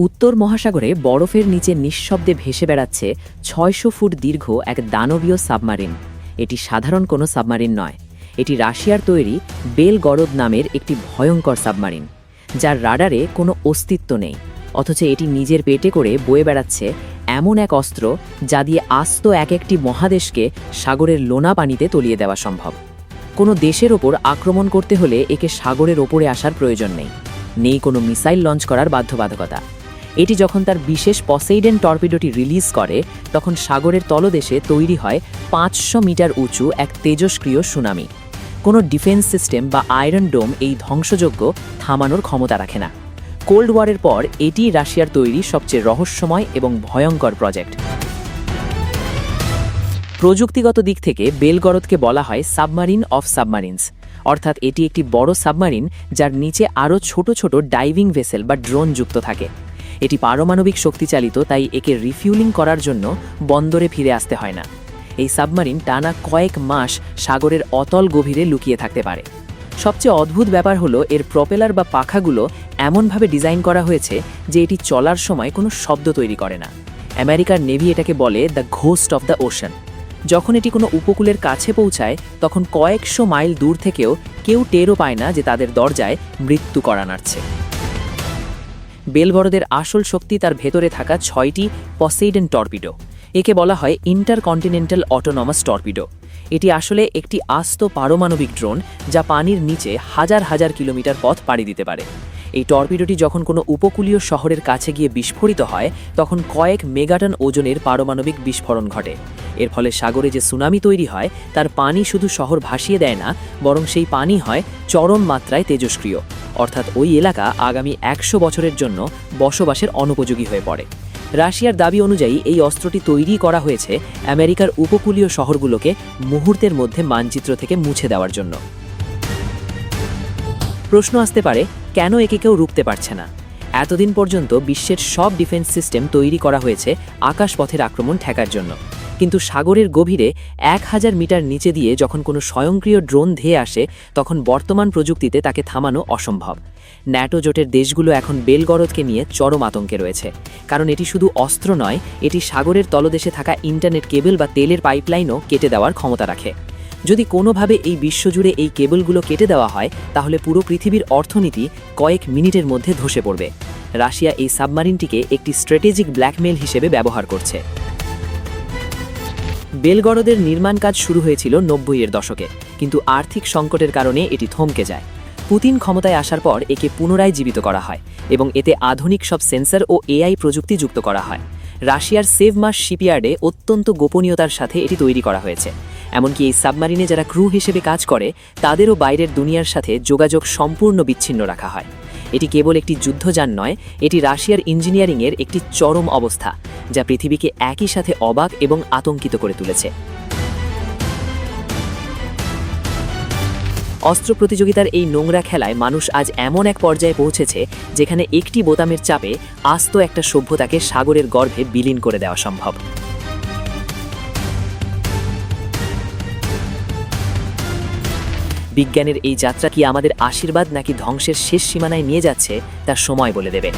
উত্তর মহাসাগরে বরফের নিচে নিঃশব্দে ভেসে বেড়াচ্ছে ৬০০ ফুট দীর্ঘ এক দানবীয় সাবমারিন। এটি সাধারণ কোনো সাবমারিন নয়, এটি রাশিয়ার তৈরি বেলগরদ নামের একটি ভয়ঙ্কর সাবমারিন, যার রাডারে কোনো অস্তিত্ব নেই, অথচ এটি নিজের পেটে করে বয়ে বেড়াচ্ছে এমন এক অস্ত্র যা দিয়ে আস্ত এক একটি মহাদেশকে সাগরের লোনা পানিতে তলিয়ে দেওয়া সম্ভব। কোনো দেশের ওপর আক্রমণ করতে হলে একে সাগরের ওপরে আসার প্রয়োজন নেই কোনো মিসাইল লঞ্চ করার বাধ্যবাধকতা। এটি যখন তার বিশেষ পসেইডেন টর্পিডোটি রিলিজ করে, তখন সাগরের তলদেশে তৈরি হয় ৫০০ মিটার উঁচু এক তেজস্ক্রিয় সুনামি। কোনো ডিফেন্স সিস্টেম বা আয়রন ডোম এই ধ্বংসযজ্ঞ থামানোর ক্ষমতা রাখে না। কোল্ড ওয়ারের পর এটি রাশিয়ার তৈরি সবচেয়ে রহস্যময় এবং ভয়ঙ্কর প্রজেক্ট। প্রযুক্তিগত দিক থেকে বেলগরদকে বলা হয় সাবমারিন অফ সাবমারিনস, অর্থাৎ এটি একটি বড় সাবমারিন যার নিচে আরও ছোট ছোট ডাইভিং ভেসেল বা ড্রোন যুক্ত থাকে। এটি পারমাণবিক শক্তিচালিত, তাই একে রিফিউলিং করার জন্য বন্দরে ফিরে আসতে হয় না। এই সাবমারিন টানা কয়েক মাস সাগরের অতল গভীরে লুকিয়ে থাকতে পারে। সবচেয়ে অদ্ভুত ব্যাপার হলো এর প্রপেলার বা পাখাগুলো এমনভাবে ডিজাইন করা হয়েছে যে এটি চলার সময় কোনো শব্দ তৈরি করে না। আমেরিকার নেভি এটাকে বলে the ghost of the ocean. যখন এটি কোনো উপকূলের কাছে পৌঁছায়, তখন কয়েকশো মাইল দূর থেকেও কেউ টেরও পায় না যে তাদের দরজায় মৃত্যু করা নাড়ছে। বেলগরদের আসল শক্তি তার ভেতরে থাকা ৬টি পসেইডেন টর্পিডো। একে বলা হয় ইন্টারকন্টিনেন্টাল অটোনমাস টর্পিডো। এটি আসলে একটি আস্ত পারমাণবিক ড্রোন যা পানির নিচে হাজার হাজার কিলোমিটার পথ পাড়ি দিতে পারে। এই টর্পিডোটি যখন কোনো উপকূলীয় শহরের কাছে গিয়ে বিস্ফোরিত হয়, তখন কয়েক মেগাটন ওজনের পারমাণবিক বিস্ফোরণ ঘটে। এর ফলে সাগরে যে সুনামি তৈরি হয়, তার পানি শুধু শহর ভাসিয়ে দেয় না, বরং সেই পানি হয় চরম মাত্রায় তেজস্ক্রিয়, অর্থাৎ ওই এলাকা আগামী ১০০ বছরের জন্য বসবাসের অনুপযোগী হয়ে পড়ে। রাশিয়ার দাবি অনুযায়ী এই অস্ত্রটি তৈরি করা হয়েছে আমেরিকার উপকূলীয় শহরগুলোকে মুহূর্তের মধ্যে মানচিত্র থেকে মুছে দেওয়ার জন্য। প্রশ্ন আসতে পারে, কেন একে কেউ রুখতে পারছে না? এতদিন পর্যন্ত বিশ্বের সব ডিফেন্স সিস্টেম তৈরি করা হয়েছে আকাশপথের আক্রমণ ঠেকার জন্য, কিন্তু সাগরের গভীরে ১০০০ মিটার নিচে দিয়ে যখন কোনো স্বয়ংক্রিয় ড্রোন ধেয়ে আসে, তখন বর্তমান প্রযুক্তিতে তাকে থামানো অসম্ভব। ন্যাটো জোটের দেশগুলো এখন বেলগরদকে নিয়ে চরম আতঙ্কে রয়েছে, কারণ এটি শুধু অস্ত্র নয়, এটি সাগরের তলদেশে থাকা ইন্টারনেট কেবল বা তেলের পাইপলাইনও কেটে দেওয়ার ক্ষমতা রাখে। যদি কোনোভাবে এই বিশ্বজুড়ে এই কেবলগুলো কেটে দেওয়া হয়, তাহলে পুরো পৃথিবীর অর্থনীতি কয়েক মিনিটের মধ্যে ধসে পড়বে। রাশিয়া এই সাবমারিনটিকে একটি স্ট্র্যাটেজিক ব্ল্যাকমেইল হিসেবে ব্যবহার করছে। বেলগরদের নির্মাণ কাজ শুরু হয়েছিল ৯০-এর দশকে, কিন্তু আর্থিক সংকটের কারণে এটি থমকে যায়। পুতিন ক্ষমতায় আসার পর একে পুনরায় জীবিত করা হয় এবং এতে আধুনিক সব সেন্সর ও এআই প্রযুক্তি যুক্ত করা হয়। রাশিয়ার সেভমাস শিপইয়ার্ডে অত্যন্ত গোপনীয়তার সাথে এটি তৈরি করা হয়েছে। এমনকি এই সাবমারিনে যারা ক্রু হিসেবে কাজ করে, তাদেরও বাইরের দুনিয়ার সাথে যোগাযোগ সম্পূর্ণ বিচ্ছিন্ন রাখা হয়। এটি কেবল একটি যুদ্ধযান নয়, এটি রাশিয়ার ইঞ্জিনিয়ারিংয়ের একটি চরম অবস্থা, যা পৃথিবীকে একই সাথে অবাক এবং আতঙ্কিত করে তুলেছে। অস্ত্র প্রতিযোগিতার এই নোংরা খেলায় মানুষ আজ এমন এক পর্যায়ে পৌঁছেছে যেখানে একটি বোতামের চাপে আস্ত একটা সভ্যতাকে সাগরের গর্ভে বিলীন করে দেওয়া সম্ভব। বিজ্ঞানের এই যাত্রা কি আমাদের আশীর্বাদ নাকি ধ্বংসের শেষ সীমানায় নিয়ে যাচ্ছে, তা সময় বলে দেবে।